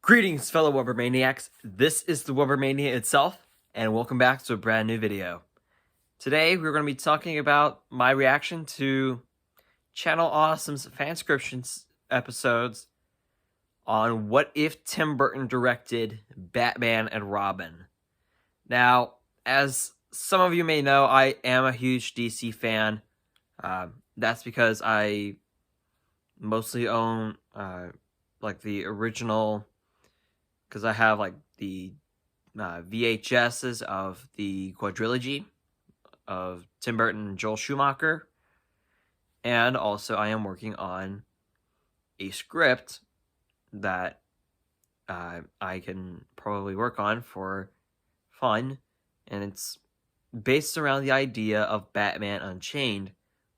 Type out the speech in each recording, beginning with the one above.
Greetings, fellow Webbermaniacs. This is the Webbermania itself, and welcome back to a brand new video. Today, we're going to be talking about my reaction to Channel Awesome's fanscriptions episodes on what if Tim Burton directed Batman and Robin. Now, as some of you may know, I am a huge DC fan. That's because I mostly own like the original, because I have like the VHSs of the quadrilogy of Tim Burton and Joel Schumacher, and also I am working on a script that I can probably work on for fun, and it's based around the idea of Batman Unchained,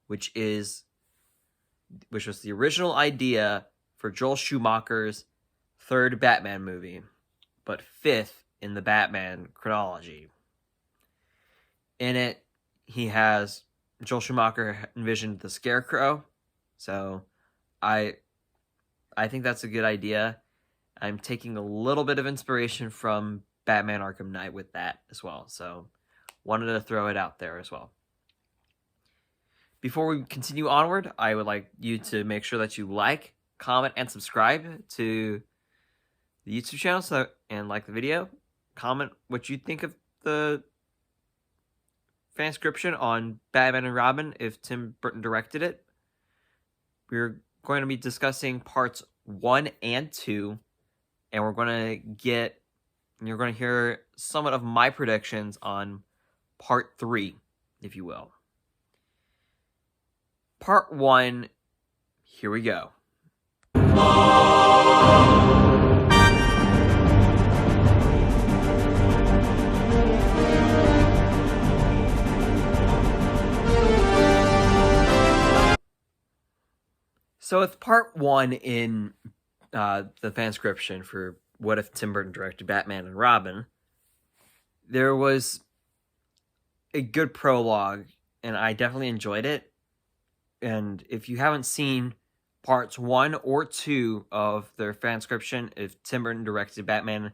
which was the original idea for Joel Schumacher's third Batman movie, but fifth in the Batman chronology. In it, Joel Schumacher envisioned the Scarecrow, so I think that's a good idea. I'm taking a little bit of inspiration from Batman Arkham Knight with that as well, so wanted to throw it out there as well. Before we continue onward, I would like you to make sure that you like, comment, and subscribe to the YouTube channel and like the video. Comment what you think of the fanscription on Batman and Robin if Tim Burton directed it. We're going to be discussing parts 1 and 2, and you're going to hear somewhat of my predictions on part 3, if you will. Part 1, here we go. So with part 1 in the fanscription for what if Tim Burton directed Batman and Robin, there was a good prologue, and I definitely enjoyed it. And if you haven't seen parts 1 or 2 of their fanscription, if Tim Burton directed Batman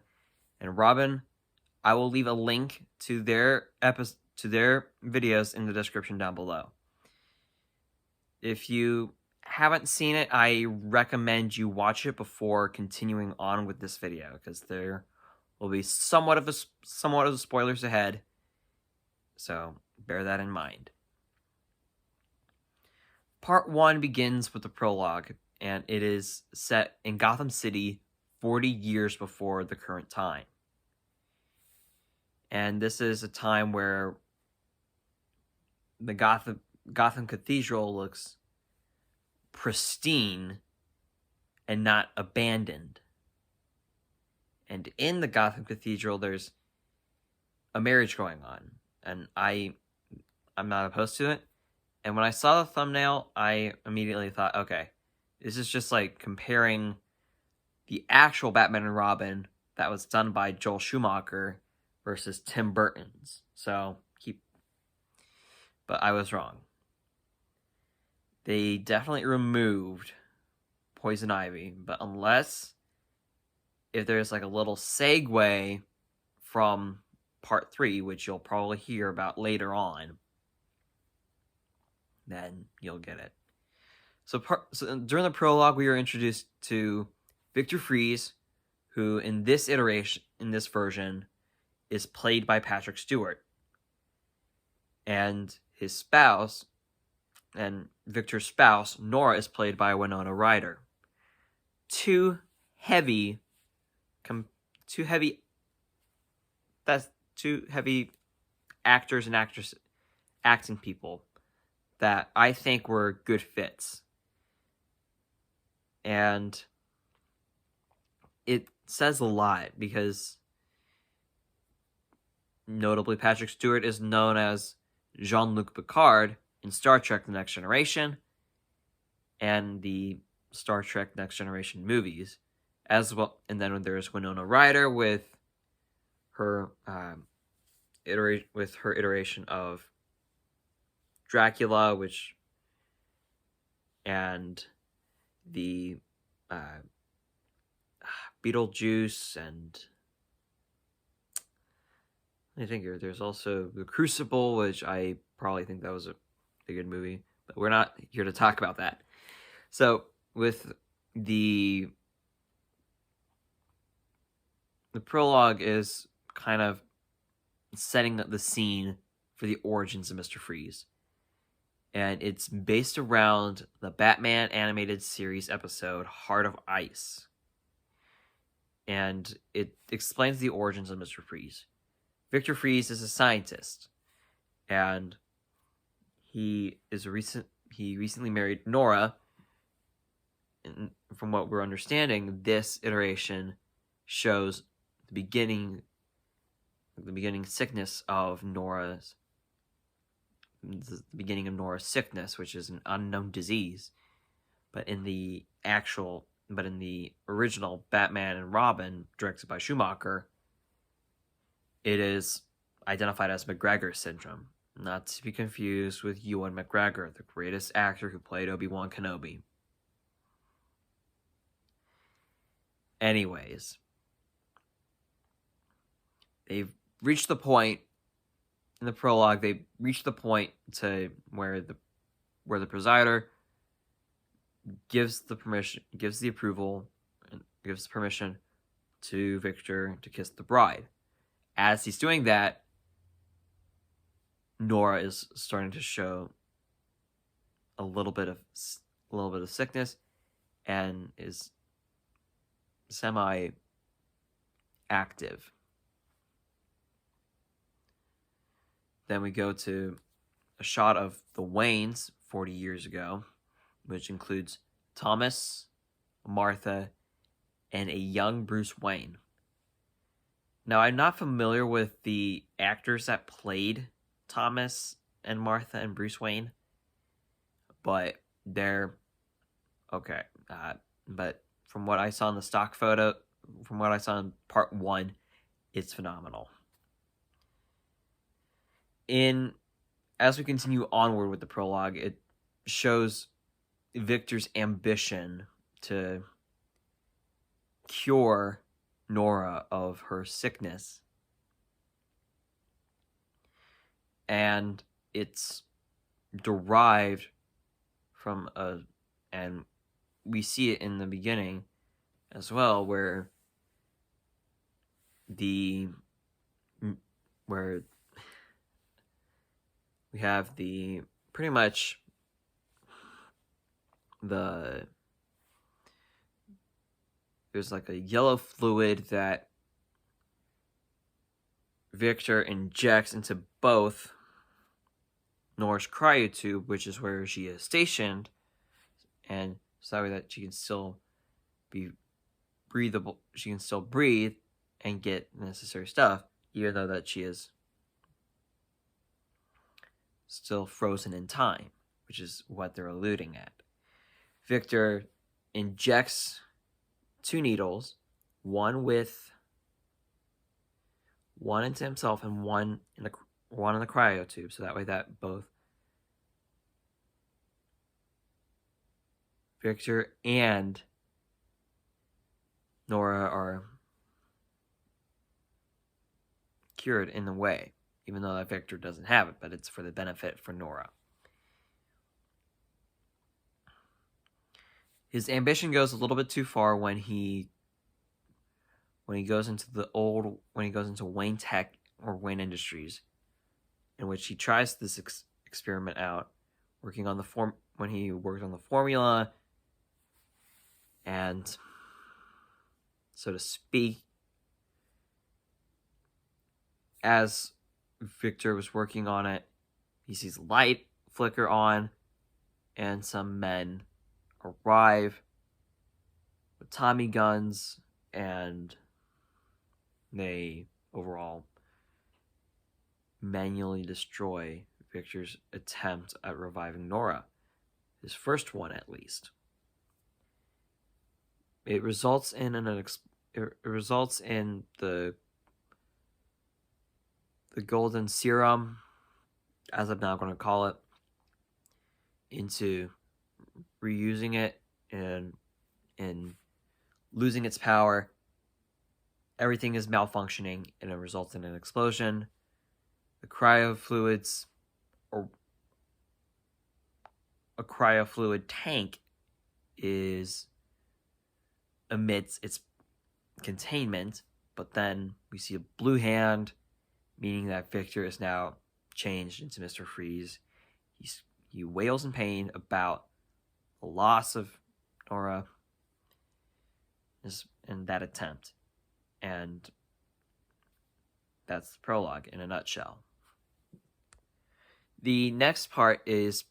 and Robin, I will leave a link to their videos in the description down below. If you haven't seen it, I recommend you watch it before continuing on with this video, because there will be somewhat of the spoilers ahead, so bear that in mind. Part 1 begins with the prologue, and it is set in Gotham City 40 years before the current time. And this is a time where the Gotham Cathedral looks pristine and not abandoned. And in the Gotham Cathedral, there's a marriage going on, and I'm not opposed to it. And when I saw the thumbnail, I immediately thought, okay, this is just like comparing the actual Batman and Robin that was done by Joel Schumacher versus Tim Burton's. But I was wrong. They definitely removed Poison Ivy, but if there's like a little segue from part 3, which you'll probably hear about later on, then you'll get it. So during the prologue, we are introduced to Victor Fries, who in this version, is played by Patrick Stewart. And his spouse, and Victor's spouse, Nora, is played by Winona Ryder. Two heavy actors and acting people that I think were good fits. And it says a lot, because notably Patrick Stewart is known as Jean-Luc Picard in Star Trek The Next Generation and the Star Trek Next Generation movies as well. And then there's Winona Ryder with her iteration of Dracula, and the Beetlejuice, and I think there's also The Crucible, which I probably think that was a good movie, but we're not here to talk about that. So with the prologue is kind of setting the scene for the origins of Mr. Freeze. And it's based around the Batman animated series episode Heart of Ice. And it explains the origins of Mr. Freeze. Victor Freeze is a scientist, and he recently married Nora. And from what we're understanding, this iteration shows the beginning sickness of Nora's sickness, which is an unknown disease. But in the original Batman and Robin, directed by Schumacher, it is identified as McGregor syndrome, not to be confused with Ewan McGregor, the greatest actor who played Obi-Wan Kenobi. Anyways, they've reached the point in the prologue. They reached the point to where the presider gives the approval, and gives permission to Victor to kiss the bride. As he's doing that, Nora is starting to show a little bit of sickness, and is semi-active. Then we go to a shot of the Waynes 40 years ago, which includes Thomas, Martha, and a young Bruce Wayne. Now, I'm not familiar with the actors that played Thomas and Martha and Bruce Wayne, but they're okay. But from what I saw in the stock photo, from what I saw in part 1, it's phenomenal. As we continue onward with the prologue, it shows Victor's ambition to cure Nora of her sickness. And it's derived from and we see it in the beginning as well, where we have pretty much there's like a yellow fluid that Victor injects into both Nora's cryotube, which is where she is stationed, and so that she can still be breathable, she can still breathe and get necessary stuff, even though that she is still frozen in time, which is what they're alluding at. Victor injects 2 needles, one into himself and one in the cryotube, so that way that both Victor and Nora are cured in a way, even though that Victor doesn't have it, but it's for the benefit for Nora. His ambition goes a little bit too far when he goes into Wayne Tech or Wayne Industries, in which he tries this experiment out, when he worked on the formula, and so to speak, as Victor was working on it, he sees light flicker on, and some men arrive with Tommy guns, and they overall manually destroy Victor's attempt at reviving Nora. His first one, at least. It results in the golden serum, as I'm now going to call it, into reusing it and losing its power, everything is malfunctioning and it results in an explosion. The cryofluids, or a cryofluid tank, emits its containment, but then we see a blue hand, meaning that Victor is now changed into Mr. Freeze. He wails in pain about the loss of Nora in that attempt. And that's the prologue in a nutshell. The next part is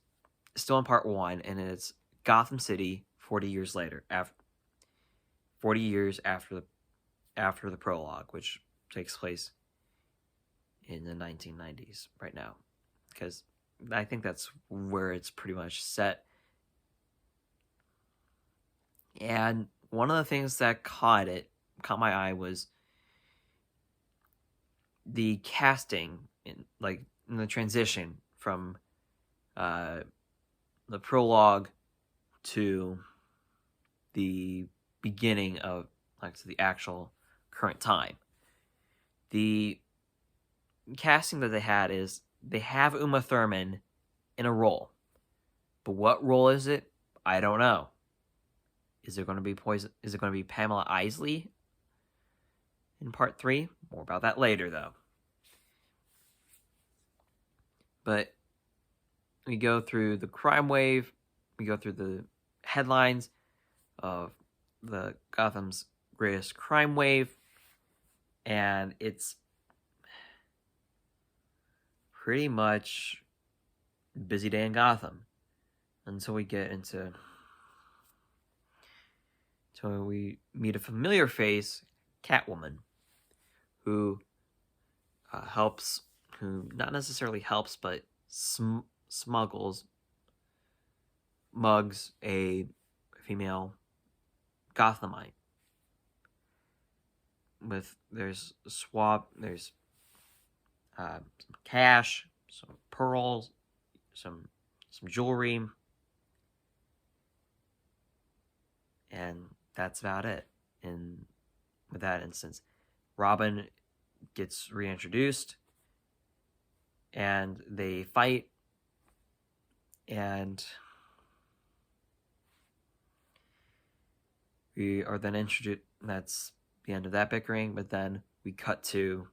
still in part 1, and it's Gotham City 40 years later, 40 years after the prologue, which takes place in the 1990s right now, because I think that's where it's pretty much set. And one of the things that caught my eye was the casting in the transition from the prologue to the beginning of to the actual current time. The casting that they had is they have Uma Thurman in a role, but what role is it? I don't know. Is it going to be Is it going to be Pamela Isley in part 3? More about that later, though. But we go through the crime wave. We go through the headlines of the Gotham's greatest crime wave, and it's pretty much busy day in Gotham until we get into we meet a familiar face, Catwoman, who not necessarily helps, but mugs a female Gothamite. There's some cash, some pearls, some jewelry, and that's about it. And with that instance, Robin gets reintroduced, and they fight, and we are then introduced. That's the end of that bickering. But then we cut to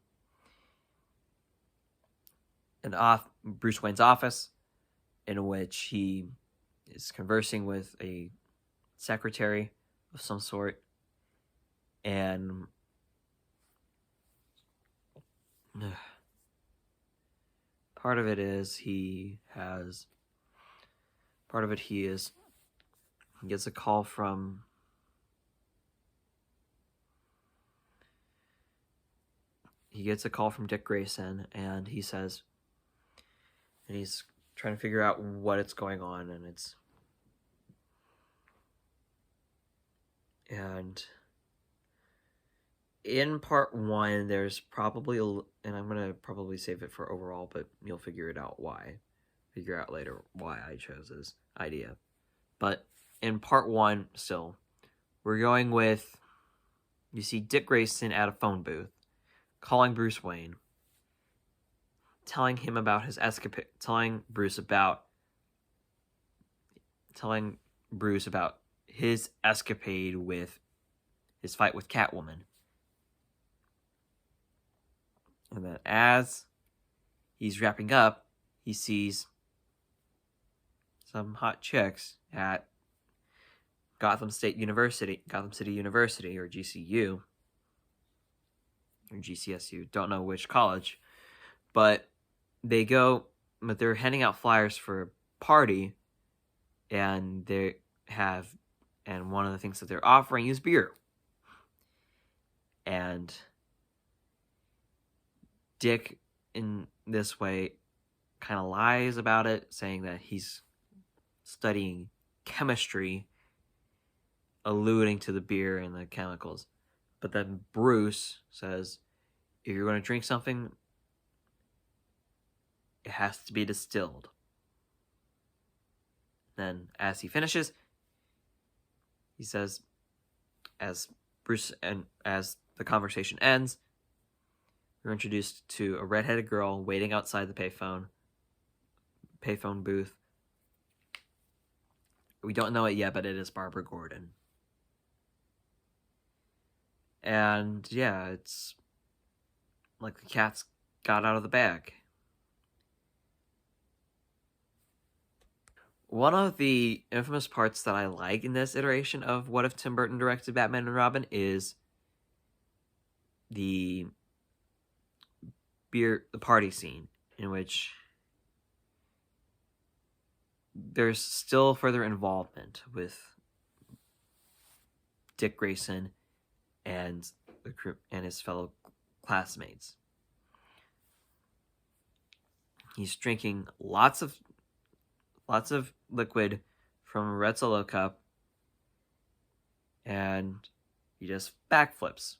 Bruce Wayne's office, in which he is conversing with a secretary of some sort, and part of it he gets a call from Dick Grayson, and he says, and he's trying to figure out what it's going on, and in part 1, there's probably and I'm gonna probably save it for overall, but you'll figure out later why I chose this idea. But in part 1, still, we're going with, you see Dick Grayson at a phone booth, calling Bruce Wayne, telling him about his escapade, telling Bruce about his escapade with his fight with Catwoman. And then as he's wrapping up, he sees some hot chicks at Gotham City University, or GCU, or GCSU, don't know which college, but they're handing out flyers for a party, and one of the things that they're offering is beer. And Dick, in this way, kind of lies about it, saying that he's studying chemistry, alluding to the beer and the chemicals. But then Bruce says, if you're going to drink something, it has to be distilled. Then, as he finishes, he says, as the the conversation ends, we're introduced to a redheaded girl waiting outside the payphone booth. We don't know it yet, but it is Barbara Gordon. And yeah, it's like the cat's got out of the bag. One of the infamous parts that I like in this iteration of What If Tim Burton Directed Batman and Robin is the party scene, in which there's still further involvement with Dick Grayson and his fellow classmates. He's drinking lots of liquid from a red Solo cup, and he just backflips.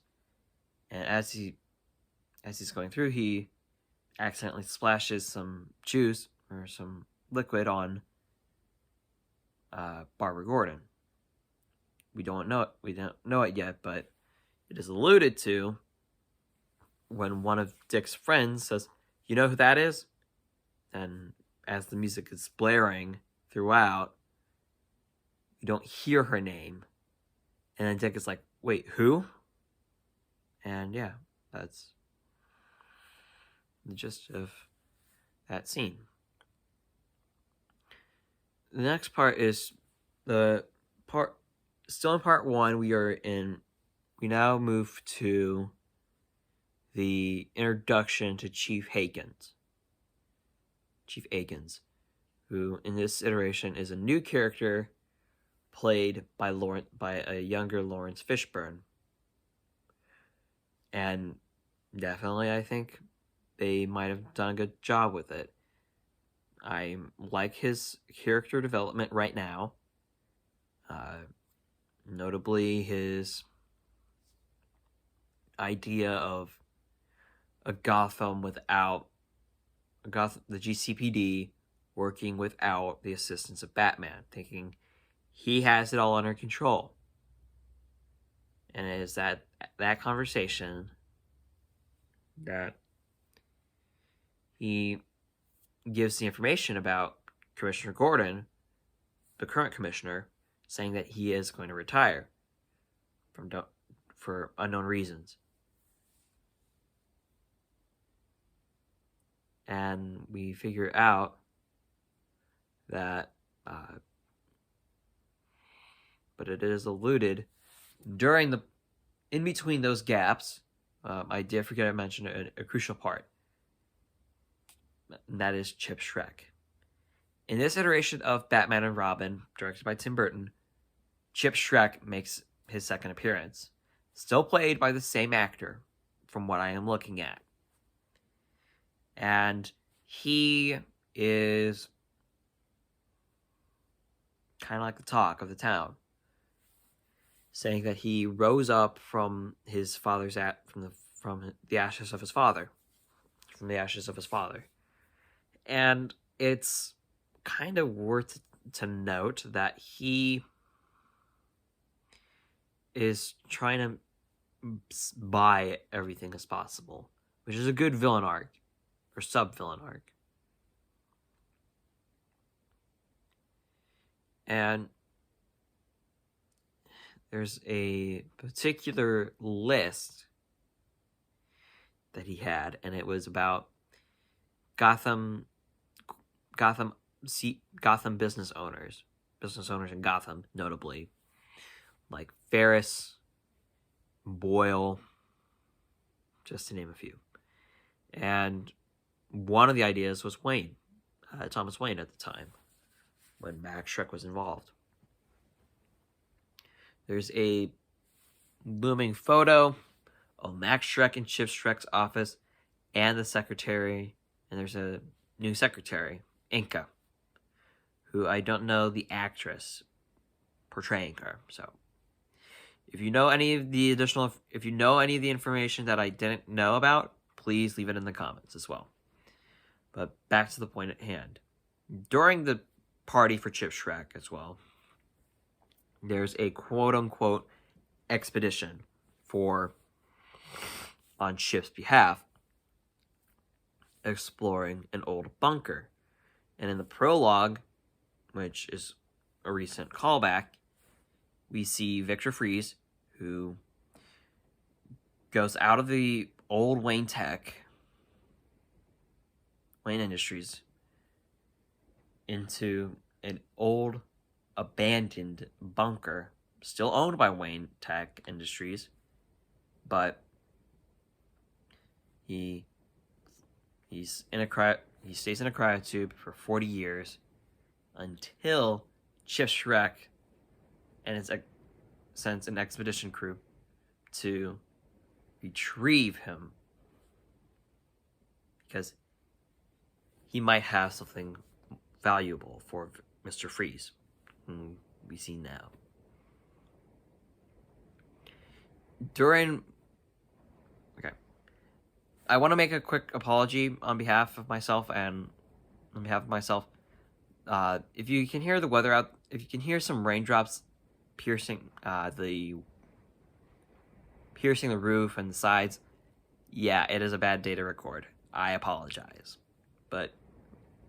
And as he's going through, he accidentally splashes some juice or some liquid on Barbara Gordon. We don't know it yet, but it is alluded to when one of Dick's friends says, "You know who that is?" And as the music is blaring throughout, you don't hear her name. And then Dick is like, "Wait, who?" And yeah, that's the gist of that scene. The next part is still in part one. We now move to the introduction to Chief Akins, who in this iteration is a new character played by a younger Lawrence Fishburne. And definitely, I think they might have done a good job with it. I like his character development right now. Notably, his idea of the GCPD working without the assistance of Batman, thinking he has it all under control. And it is that conversation that he gives the information about Commissioner Gordon, the current commissioner, saying that he is going to retire for unknown reasons. And we figure out that, but it is alluded in between those gaps. I did forget to mention a crucial part. And that is Chip Schreck. In this iteration of Batman and Robin, directed by Tim Burton, Chip Schreck makes his second appearance. Still played by the same actor, from what I am looking at. And he is kind of like the talk of the town, saying that he rose up from his father's from the ashes of his father. And it's kind of worth to note that he is trying to buy everything as possible, which is a good villain arc, or sub-villain arc. And there's a particular list that he had, and it was about Gotham business owners in Gotham, notably, like Ferris, Boyle, just to name a few. And one of the ideas was Wayne, Thomas Wayne at the time, when Max Schreck was involved. There's a looming photo of Max Schreck in Chip Schreck's office and the secretary, and there's a new secretary, Inca, who I don't know the actress portraying her. So if you know any of the information that I didn't know about, please leave it in the comments as well. But back to the point at hand. During the party for Chip Schreck as well, there's a quote-unquote expedition for on Chip's behalf, exploring an old bunker. And in the prologue, which is a recent callback, we see Victor Fries, who goes out of the old Wayne Industries, into an old abandoned bunker, still owned by Wayne Tech Industries, but he stays in a cryotube for 40 years until Chip Shrek and sends an expedition crew to retrieve him, because he might have something valuable for Mr. Freeze, whom we see now. I want to make a quick apology on behalf of myself if you can hear the weather out, if you can hear some raindrops piercing the roof and the sides, yeah, it is a bad day to record. I apologize, but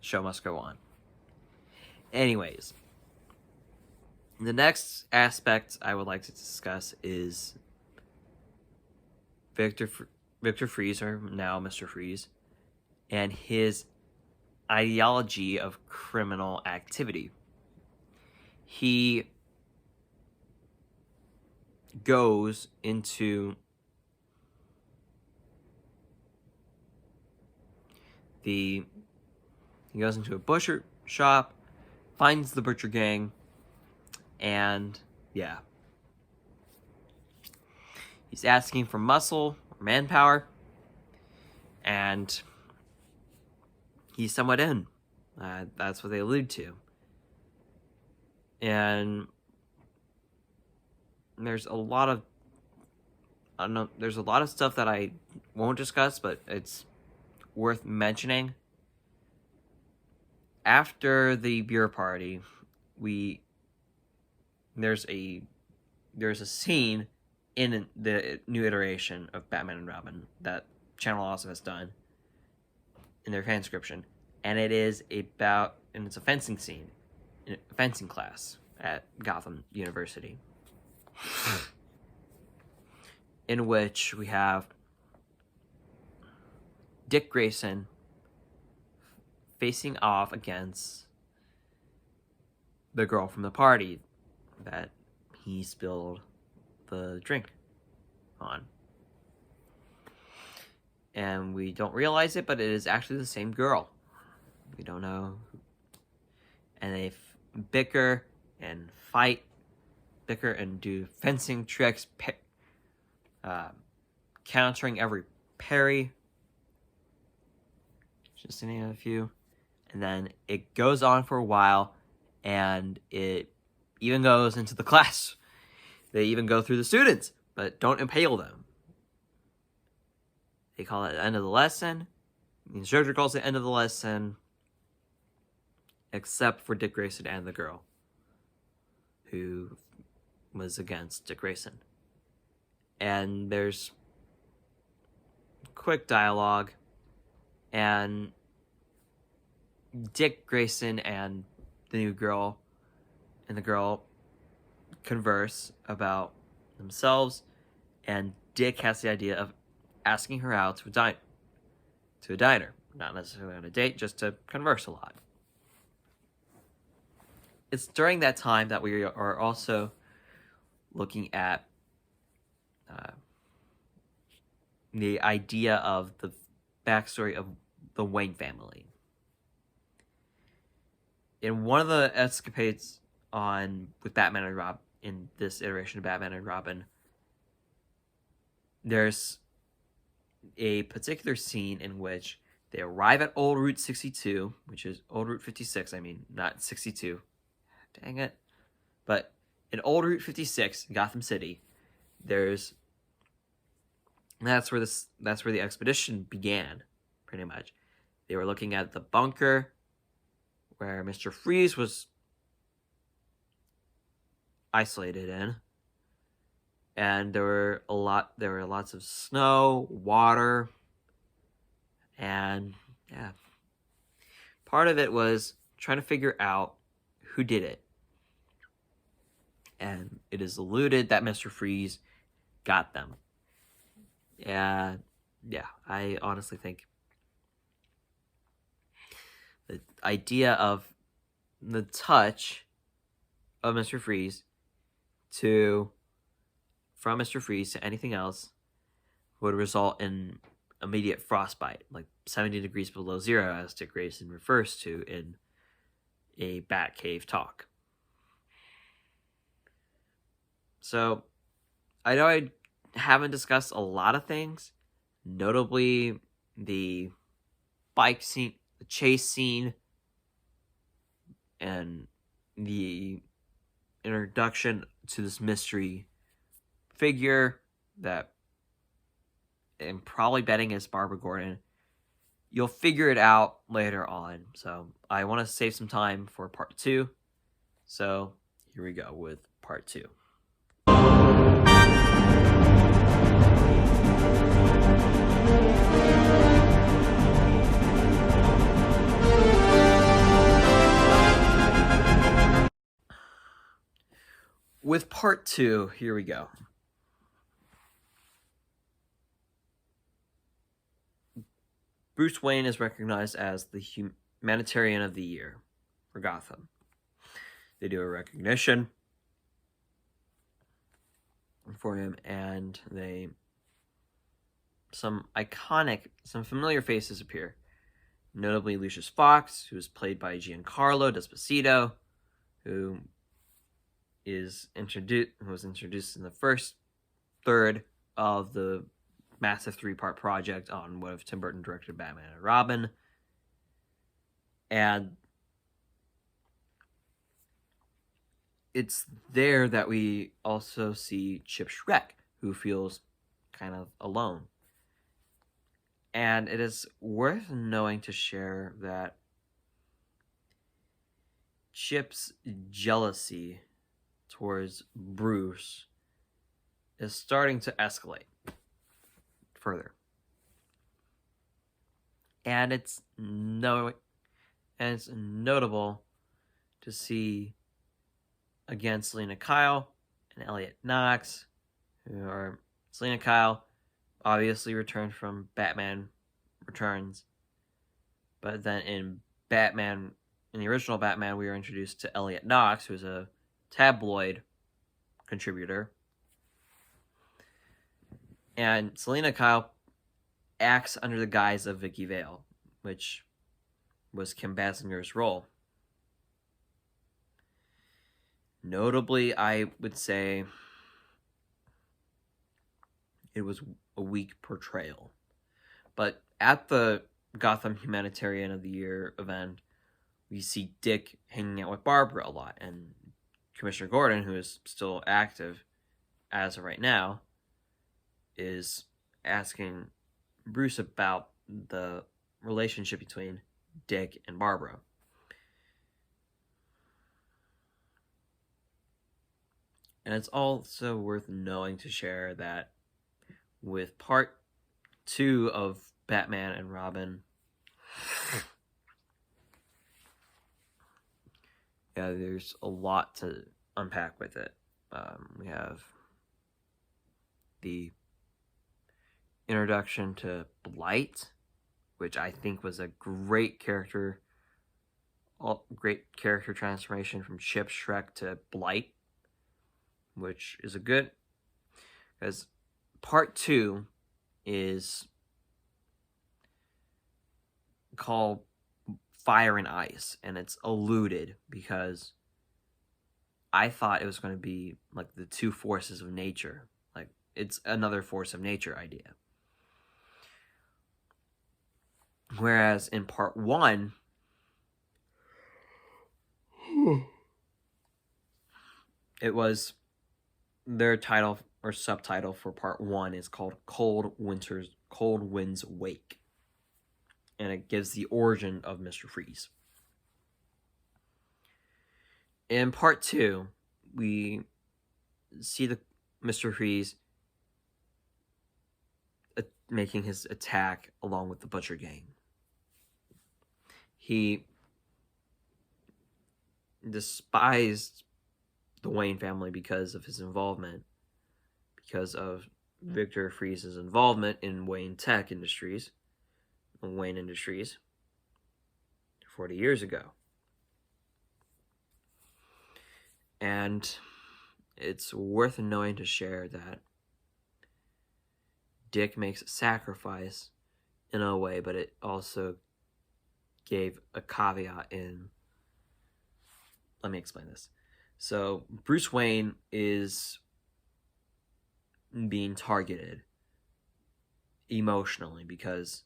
show must go on. Anyways, the next aspect I would like to discuss is Victor Fries, or now Mr. Freeze, and his ideology of criminal activity. He goes into a butcher shop, finds the butcher gang, and yeah, he's asking for muscle or manpower, and he's somewhat in. That's what they allude to. And there's a lot of stuff that I won't discuss, but it's worth mentioning. After the beer party, there's a scene in the new iteration of Batman and Robin that Channel also has done in their fanscription, and it's a fencing scene, a fencing class at Gotham University, in which we have Dick Grayson facing off against the girl from the party that he spilled the drink on. And we don't realize it, but it is actually the same girl. We don't know. And they bicker and do fencing tricks, countering every parry. Just to name a few. And then it goes on for a while, and it even goes into the class. They even go through the students, but don't impale them. They call it the end of the lesson. The instructor calls it the end of the lesson, except for Dick Grayson and the girl who was against Dick Grayson. And there's quick dialogue, and Dick Grayson and the girl converse about themselves, and Dick has the idea of asking her out to a diner. Not necessarily on a date, just to converse a lot. It's during that time that we are also looking at the idea of the backstory of the Wayne family. In one of the escapades with Batman and Robin, in this iteration of Batman and Robin, there's a particular scene in which they arrive at Old Route 62, which is Old Route 56, not 62. Dang it. But in Old Route 56, Gotham City, that's where the expedition began, pretty much. They were looking at the bunker where Mr. Freeze was isolated in, and there were lots of snow, water, and yeah. Part of it was trying to figure out who did it. And it is alluded that Mr. Freeze got them. Yeah, I honestly think the idea of the touch of Mr. Freeze from Mr. Freeze to anything else would result in immediate frostbite, like 70 degrees below zero, as Dick Grayson refers to in a Batcave talk. So, I know I haven't discussed a lot of things, notably the bike scene, the chase scene, and the introduction to this mystery figure that I'm probably betting is Barbara Gordon. You'll figure it out later on. So I want to save some time for part 2. So here we go with part 2. With part 2, here we go. Bruce Wayne is recognized as the humanitarian of the year for Gotham. They do a recognition for him, and some familiar faces appear. Notably Lucius Fox, who is played by Giancarlo Esposito, who was introduced in the first third of the massive 3-part project on what if Tim Burton directed Batman and Robin. And it's there that we also see Chip Schreck, who feels kind of alone. And it is worth knowing to share that Chip's jealousy towards Bruce is starting to escalate further. And it's notable to see, again, Selina Kyle and Elliot Knox, Selina Kyle obviously returned from Batman Returns, but then in the original Batman, we were introduced to Elliot Knox, who's a tabloid contributor. And Selina Kyle acts under the guise of Vicky Vale, which was Kim Basinger's role. Notably, I would say it was a weak portrayal. But at the Gotham Humanitarian of the Year event, we see Dick hanging out with Barbara a lot, and Commissioner Gordon, who is still active as of right now, is asking Bruce about the relationship between Dick and Barbara. And it's also worth knowing to share that with part 2 of Batman and Robin, yeah, there's a lot to unpack with it. We have the introduction to Blight, which I think was a great character transformation from Chip Schreck to Blight, which is because part 2 is called Fire and Ice, and it's alluded because I thought it was going to be like the two forces of nature. Like, it's another force of nature idea. Whereas in part 1, it was their title or subtitle for part 1 is called Cold Wind's Wake. And it gives the origin of Mr. Freeze. In part 2, we see the Mr. Freeze making his attack along with the Butcher Gang. He despised the Wayne family because of his involvement, because of Victor Freeze's involvement in Wayne Industries 40 years ago. And it's worth knowing to share that Dick makes a sacrifice in a way, but it also gave a caveat in... Let me explain this. So, Bruce Wayne is being targeted emotionally because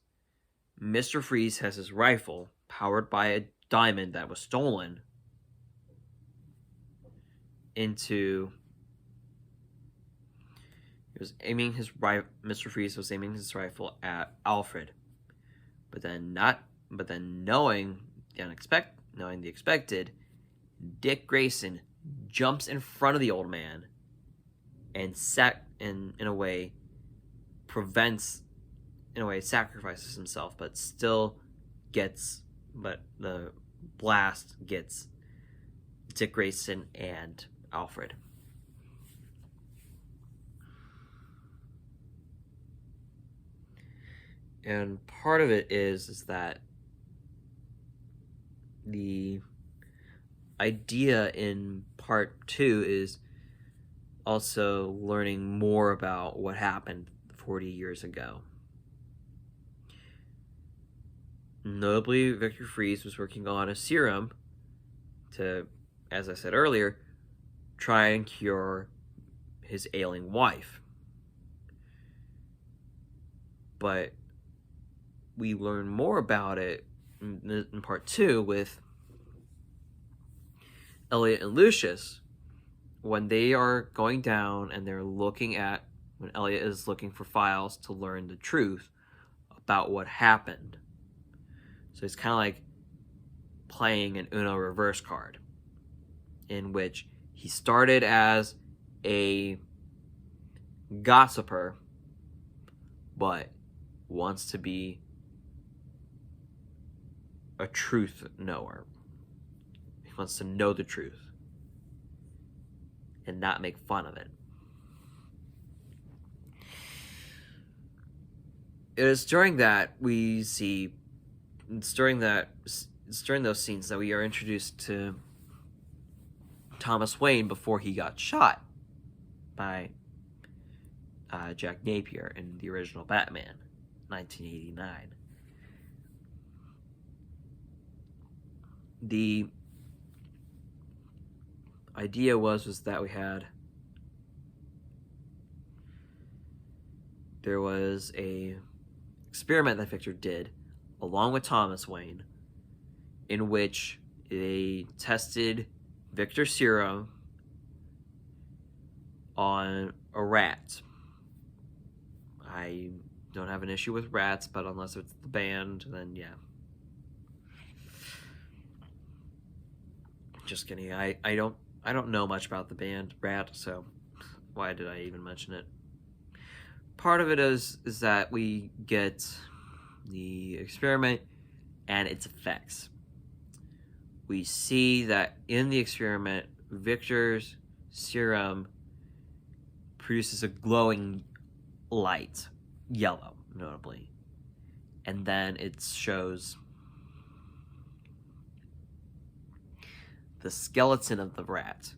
Mr. Freeze has his rifle powered by a diamond that was stolen into... Mr. Freeze was aiming his rifle at Alfred. But then knowing the expected, Dick Grayson jumps in front of the old man and in a way sacrifices himself, but the blast gets Dick Grayson and Alfred. And part of it is that the idea in part 2 is also learning more about what happened 40 years ago. Notably, Victor Freeze was working on a serum to, as I said earlier, try and cure his ailing wife. But we learn more about it in part 2 with Elliot and Lucius when they are going down and when Elliot is looking for files to learn the truth about what happened. So it's kind of like playing an Uno reverse card, in which he started as a gossiper but wants to be a truth knower. He wants to know the truth and not make fun of it. It is during those scenes that we are introduced to Thomas Wayne before he got shot by Jack Napier in the original Batman, 1989. The idea was that there was a experiment that Victor did along with Thomas Wayne, in which they tested Victor's serum on a rat. I don't have an issue with rats, but unless it's the band, then yeah. Just kidding. I don't know much about the band Rat, so why did I even mention it? Part of it is that we get the experiment and its effects. We see that in the experiment, Victor's serum produces a glowing light, yellow, notably. And then it shows the skeleton of the rat,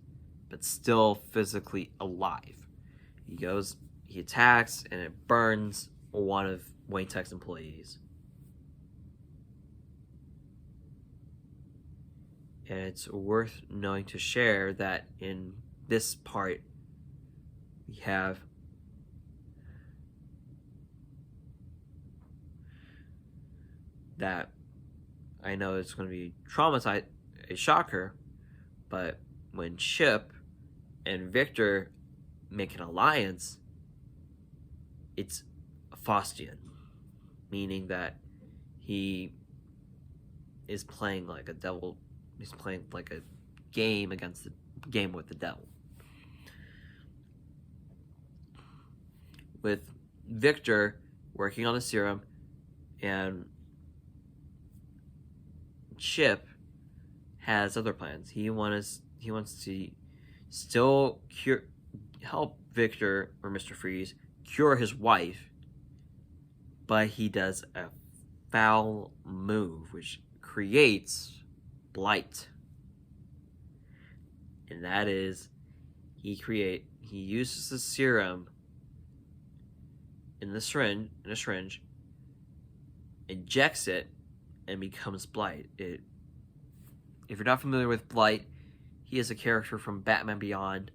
but still physically alive. He attacks, and it burns one of Wayne Tech's employees. And it's worth knowing to share that in this part, we have that I know it's going to be a shocker, but when Chip and Victor make an alliance, it's Faustian, meaning that he is playing like a devil. He's playing like a game with the devil. with Victor working on the serum, and Chip has other plans. He wants to still help Victor, or Mr. Freeze, cure his wife, but he does a foul move which creates blight. And that is, he uses the serum in a syringe, injects it, and becomes blight. If you're not familiar with blight, he is a character from Batman Beyond,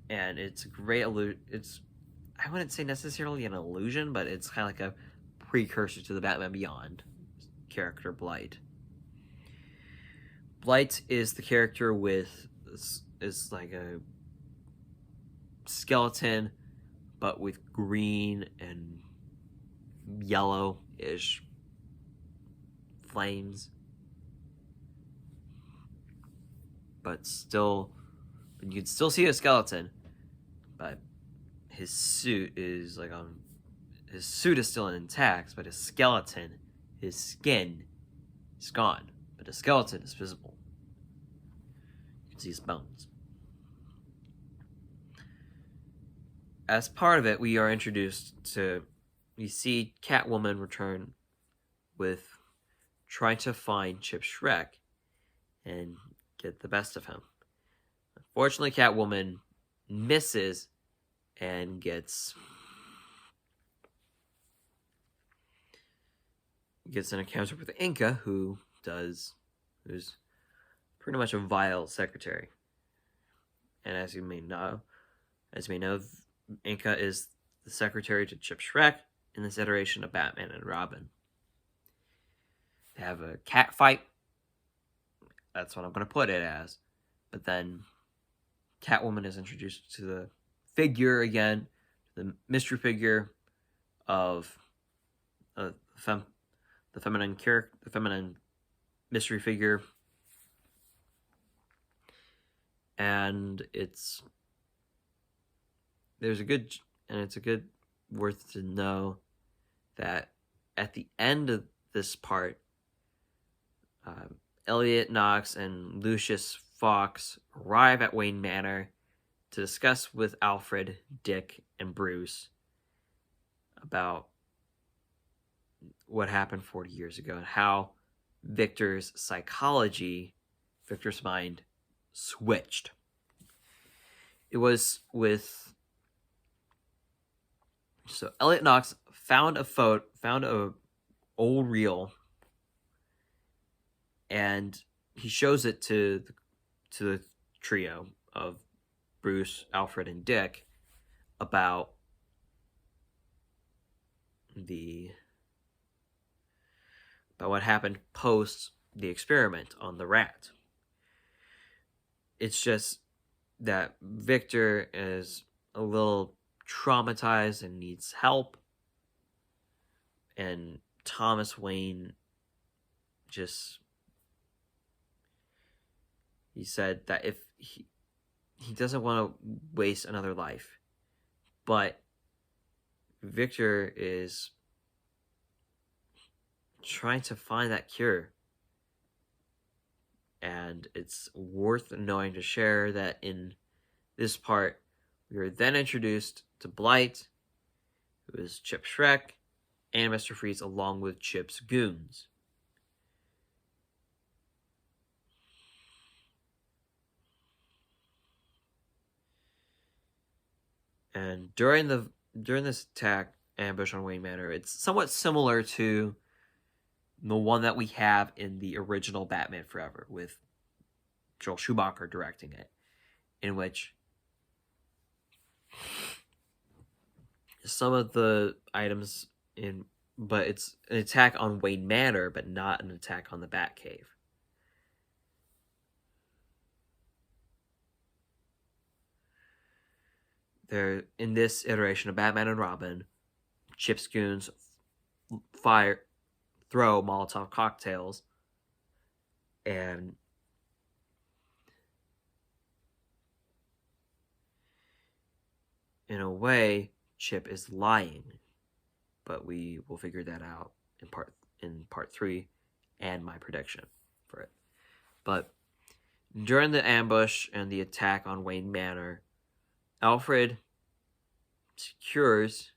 and it's a great I wouldn't say necessarily an illusion, but it's kind of like a precursor to the Batman Beyond character Blight. Blight is the character is like a skeleton, but with green and yellow-ish flames. But you can still see a skeleton, but his suit is still intact, but his skeleton, his skin is gone, but his skeleton is visible. You can see his bones. As part of it, we see Catwoman return with trying to find Chip Shrek and get the best of him. Unfortunately, Catwoman misses and gets an encounter with Inca, who's pretty much a vile secretary. And as you may know, Inca is the secretary to Chip Shrek in this iteration of Batman and Robin. They have a cat fight. That's what I'm going to put it as. But then Catwoman is introduced to the figure again, the mystery figure of the feminine mystery figure, and it's a good worth to know that at the end of this part, Elliot Knox and Lucius Fox arrive at Wayne Manor to discuss with Alfred, Dick, and Bruce about what happened 40 years ago and how Victor's mind switched. It was so Elliot Knox found a old reel, and he shows it to the trio of Bruce, Alfred, and Dick about what happened post the experiment on the rat. It's just that Victor is a little traumatized and needs help, and Thomas Wayne he said that if he doesn't want to waste another life, but Victor is trying to find that cure. And it's worth knowing to share that in this part, we are then introduced to Blight, who is Chip Shrek, and Mr. Freeze, along with Chip's goons. And during this ambush on Wayne Manor, it's somewhat similar to the one that we have in the original Batman Forever, with Joel Schumacher directing it, in which some of the items but it's an attack on Wayne Manor, but not an attack on the Batcave. In this iteration of Batman and Robin, Chip's goons throw Molotov cocktails, and in a way, Chip is lying, but we will figure that out in part 3 and my prediction for it. But during the ambush and the attack on Wayne Manor, Alfred secures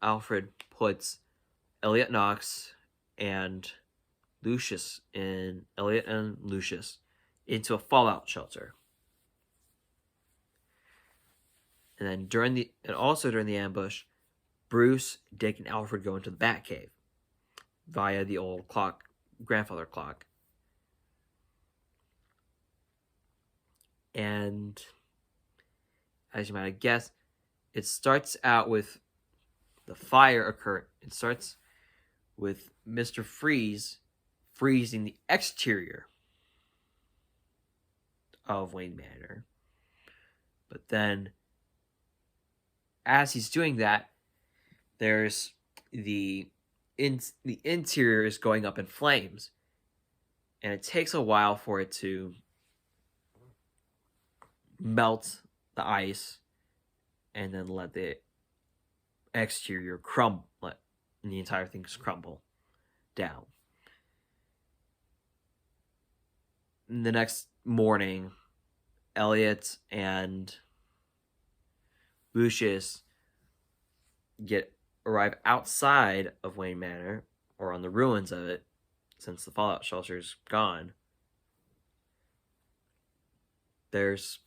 Alfred puts Elliot Knox and Elliot and Lucius into a fallout shelter. And then during the ambush, Bruce, Dick, and Alfred go into the Batcave via the old grandfather clock. And as you might have guessed, it starts out with the fire occurring. It starts with Mr. Freeze freezing the exterior of Wayne Manor. But then, as he's doing that, there's the interior is going up in flames, and it takes a while for it to melt the ice and then let the exterior crumble, and the entire thing crumble down. And the next morning, Elliot and Lucius arrive outside of Wayne Manor, or on the ruins of it, since the fallout shelter's gone. There's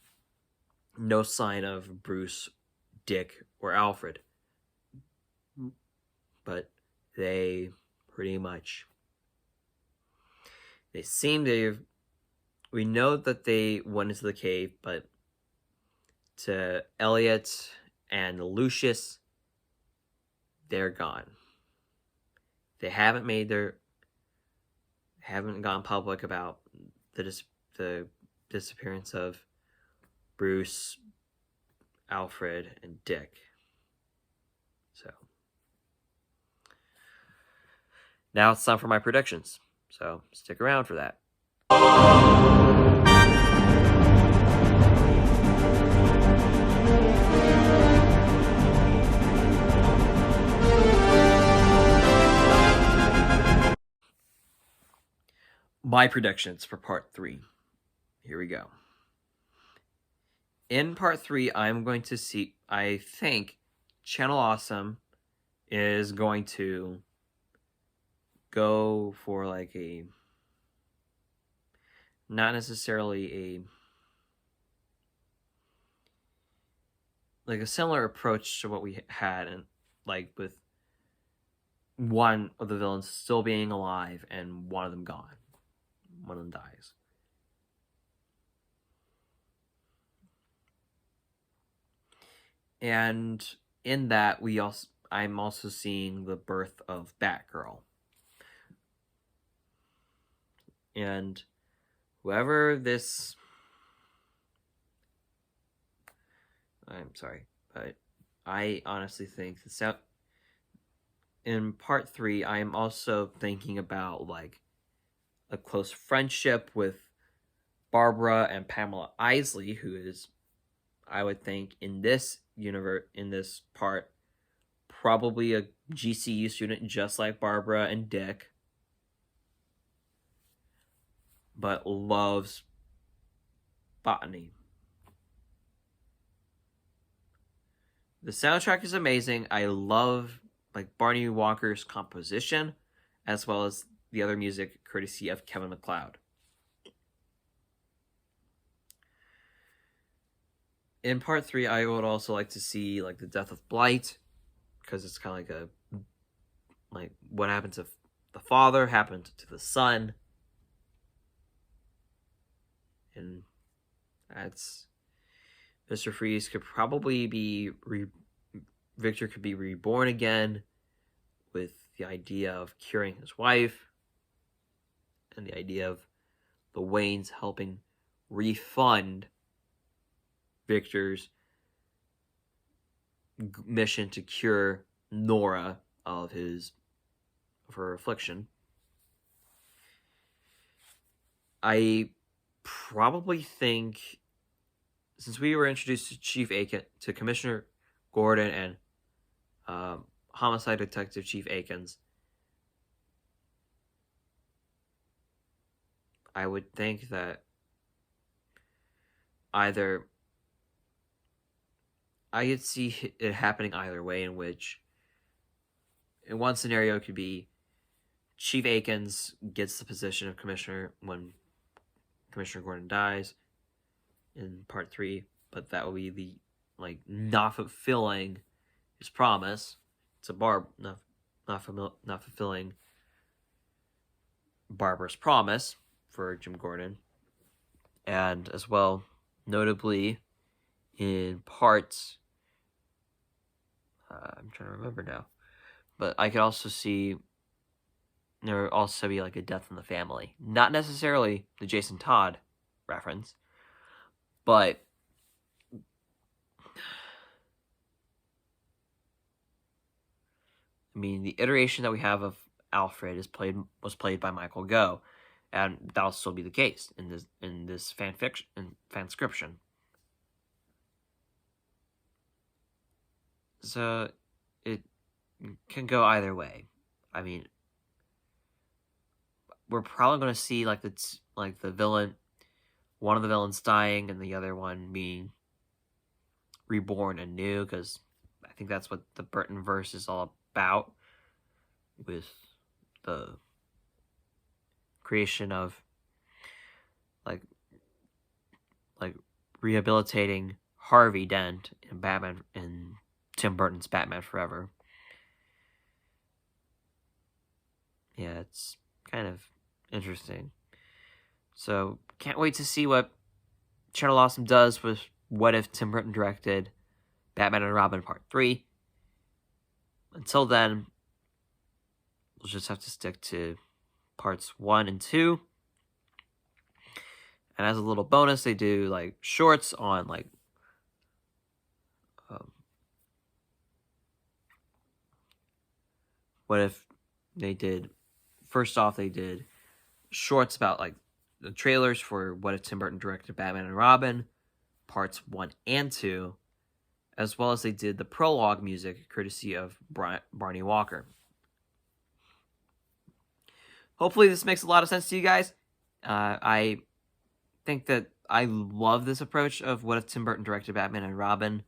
no sign of Bruce, Dick, or Alfred. But they pretty much... They seem to... We know that they went into the cave, but to Elliot and Lucius, they're gone. They haven't gone public about the disappearance of Bruce, Alfred, and Dick. So now it's time for my predictions. So stick around for that. My predictions for part 3. Here we go. In part 3, I'm going to see, I think Channel Awesome is going to go for like a, not necessarily a similar approach to what we had, and like with one of the villains still being alive and one of them gone. One of them dies. And in that, I'm also seeing the birth of Batgirl. And whoever this... I'm sorry, but I honestly think in part 3, I am also thinking about like a close friendship with Barbara and Pamela Isley, who is, I would think, in this universe, in this part, probably a GCU student just like Barbara and Dick, but loves botany. The soundtrack is amazing. I love like Barney Walker's composition, as well as the other music courtesy of Kevin MacLeod. In part 3, I would also like to see like the death of Blight, because it's kind of like what happened to the father happened to the son, and that's Mr. Freeze could probably be Victor could be reborn again, with the idea of curing his wife, and the idea of the Waynes helping refund Victor's mission to cure Nora of her affliction. I probably think, since we were introduced to Commissioner Gordon and Homicide Detective Chief Akins, I would think that either I could see it happening either way, in which in one scenario it could be Chief Akins gets the position of commissioner when Commissioner Gordon dies in part 3, but that will be the not fulfilling his promise to Barb, not fulfilling Barbara's promise for Jim Gordon. And as well, notably in parts, I'm trying to remember now, but I could also see there would also be like a death in the family. Not necessarily the Jason Todd reference, but I mean, the iteration that we have of Alfred was played by Michael Gough, and that'll still be the case in this fanfiction and fanscription. So it can go either way. I mean, we're probably going to see the villain, one of the villains dying and the other one being reborn anew, because I think that's what the Burton verse is all about, with the creation of like rehabilitating Harvey Dent in Batman, in Tim Burton's Batman Forever. Yeah, it's kind of interesting. So can't wait to see what Channel Awesome does with What If Tim Burton directed Batman and Robin Part 3. Until then, we'll just have to stick to parts 1 and 2. And as a little bonus, they do shorts on what if they did, first off, they did shorts about the trailers for What If Tim Burton directed Batman and Robin parts 1 and 2, as well as they did the prologue music courtesy of Barney Walker. Hopefully this makes a lot of sense to you guys. I think that I love this approach of What If Tim Burton directed Batman and Robin,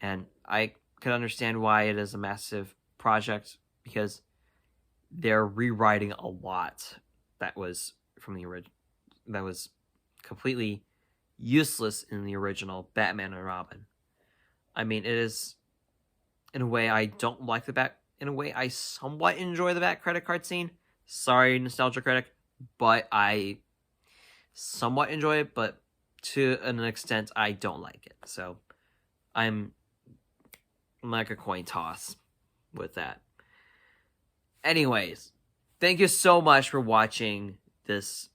and I can understand why it is a massive project, because they're rewriting a lot that was from the original, that was completely useless in the original Batman and Robin. I mean, it is, in a way, I don't like in a way, I somewhat enjoy the Bat credit card scene. Sorry, Nostalgia Critic, but I somewhat enjoy it, but to an extent, I don't like it. So I'm like a coin toss with that. Anyways, thank you so much for watching this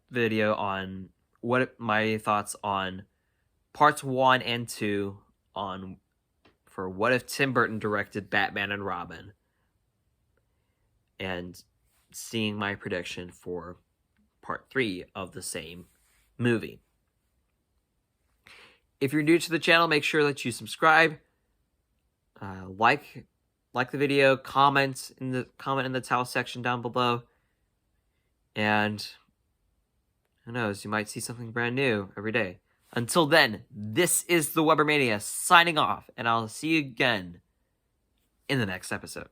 video on my thoughts on parts 1 and 2 for What If Tim Burton directed Batman and Robin, and seeing my prediction for part 3 of the same movie. If you're new to the channel, make sure that you subscribe, like the video, comment in the towel section down below, and who knows, you might see something brand new every day. Until then, this is the Webermania signing off, and I'll see you again in the next episode.